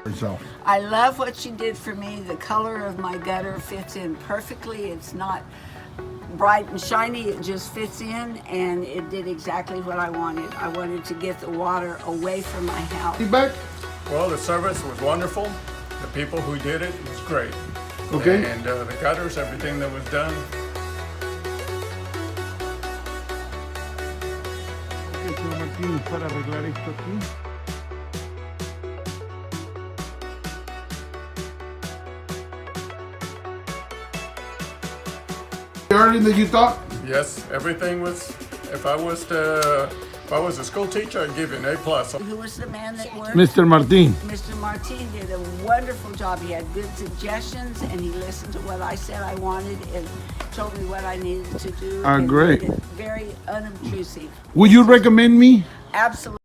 Herself. I love what she did for me. The color of my gutter fits in perfectly. It's not bright and shiny, it just fits in, and it did exactly what I wanted. I wanted to get the water away from my house. Feedback? Well, the service was wonderful. The people who did it was great. Okay. And the gutters, everything that was done. Ok, señor Martín, para arreglar esto aquí. Everything that you thought? Yes, everything was. If I was a school teacher, I'd give you an A+. Who was the man that worked? Mr. Martin. Mr. Martin did a wonderful job. He had good suggestions, and he listened to what I said I wanted and told me what I needed to do. Ah, and great. made it very unobtrusive. Would you recommend me? Absolutely.